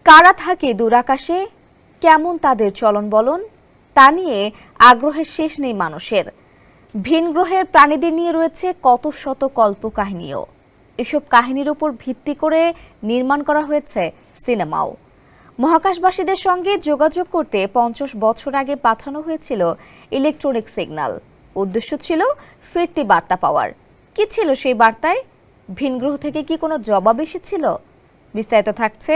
কারা থাকে দূরাকাশে, কেমন তাদের চলন বলন, তা নিয়ে আগ্রহের শেষ নেই মানুষের। ভিন গ্রহের প্রাণীদের নিয়ে রয়েছে কত শত কল্পকাহিনীও। এসব কাহিনীর উপর ভিত্তি করে নির্মাণ করা হয়েছে সিনেমাও। মহাকাশবাসীদের সঙ্গে যোগাযোগ করতে 50 বছর আগে পাঠানো হয়েছিল ইলেকট্রনিক সিগন্যাল। উদ্দেশ্য ছিল ফিরতি বার্তা পাওয়ার। কি ছিল সেই বার্তায়? ভিনগ্রহ থেকে কি কোনো জবাব এসেছিল? বিস্তারিত থাকছে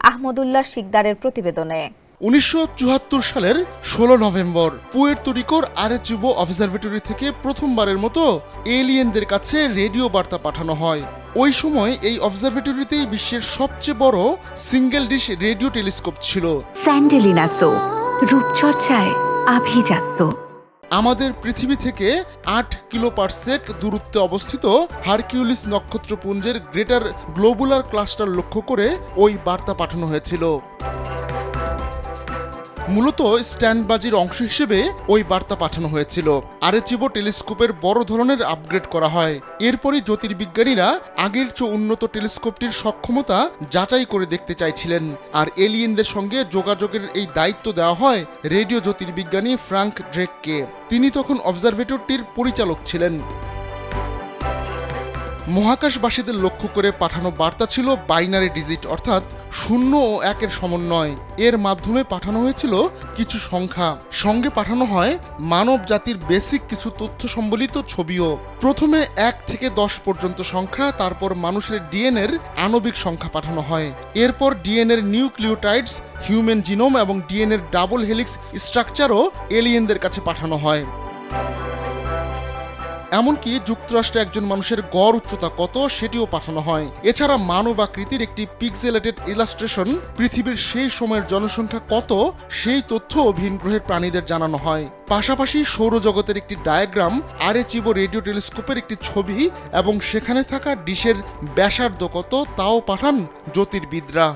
আহমদুল্লাহ শিকদারের প্রতিবেদনে। 1974 সালের 16 নভেম্বর পুয়ের্তো রিকোর আরেচিবো অবজারভেটরি থেকে প্রথমবারের মতো এলিয়েনদের কাছে রেডিও বার্তা পাঠানো হয়। ওই সময় এই অবজারভেটরিতেই বিশ্বের সবচেয়ে বড় সিঙ্গেল ডিশ রেডিও টেলিস্কোপ ছিল। স্যান্ডেলিনা সো, রূপচর্চায় আভিজাত্য। আমাদের পৃথিবী থেকে 8 কিলোপারসেক দূরত্বে অবস্থিত হারকিউলিস নক্ষত্রপুঞ্জের গ্রেটার গ্লোবুলার ক্লাস্টার লক্ষ্য করে ওই বার্তা পাঠানো হয়েছিল। মূলত স্ট্যান্ডবাজির অংশ হিসেবে ওই বার্তা পাঠানো হয়েছিল। আরেচিবো টেলিস্কোপের বড় ধরনের আপগ্রেড করা হয়। এরপরই জ্যোতির্বিজ্ঞানীরা আগের চেয়ে উন্নত টেলিস্কোপটির সক্ষমতা যাচাই করে দেখতে চাইছিলেন, আর এলিয়েনদের সঙ্গে যোগাযোগের এই দায়িত্ব দেওয়া হয় রেডিও জ্যোতির্বিজ্ঞানী ফ্রাঙ্ক ড্রেককে। তিনি তখন অবজারভেটরিটির পরিচালক ছিলেন। মহাকাশবাসীদের লক্ষ্য করে পাঠানো বার্তা ছিল বাইনারি ডিজিট, অর্থাৎ 0 ও 1-এর সমন্বয়। এর মাধ্যমে পাঠানো হয়েছিল কিছু সংখ্যা, সঙ্গে পাঠানো হয় মানব জাতির বেসিক কিছু তথ্য সম্বলিত ছবিও। প্রথমে 1 থেকে 10 পর্যন্ত সংখ্যা, তারপর মানুষের ডিএনএর আণবিক সংখ্যা পাঠানো হয়। এরপর ডিএনএর নিউক্লিওটাইডস, হিউম্যান জিনোম এবং ডিএনএর ডাবল হেলিক্স স্ট্রাকচারও এলিয়েনদের কাছে পাঠানো হয়। এমনকি যুক্তরাষ্ট্রে একজন মানুষের গড় উচ্চতা কত সেটিও পাঠানো হয়। এছাড়া মানব আকৃতির একটি পিক্সেলেটেড ইলাস্ট্রেশন, পৃথিবীর সেই সময়ের জনসংখ্যা কত সেই তথ্য ভিন গ্রহের প্রাণীদের জানানো হয়। পাশাপাশি সৌরজগতের একটি ডায়াগ্রাম, আরেচিবো রেডিও টেলিস্কোপের একটি ছবি এবং সেখানে থাকা ডিশের ব্যাসার্ধ কত তাও পাঠান জ্যোতির্বিদরা।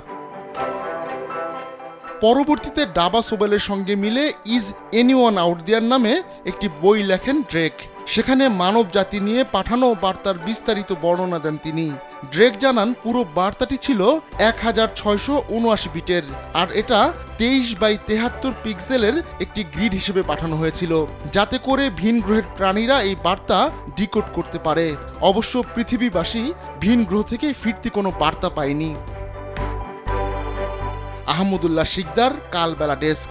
পরবর্তীতে ডাবা সোবেলের সঙ্গে মিলে ইজ এনিওয়ান আউট দেয়ার নামে একটি বই লেখেন ড্রেক। সেখানে মানব জাতি নিয়ে পাঠানো বার্তার বিস্তারিত বর্ণনা দেন তিনি। ড্রেক জানান পুরো বার্তাটি ছিল 1679 বিটের, আর এটা 23x73 পিক্সেলের একটি গ্রিড হিসেবে পাঠানো হয়েছিল, যাতে করে ভিন গ্রহের প্রাণীরা এই বার্তা ডিকোড করতে পারে। অবশ্য পৃথিবীবাসী ভিন গ্রহ থেকে ফিরতি কোনো বার্তা পায়নি। আহমদুল্লাহ শিকদার, কালবেলা ডেস্ক।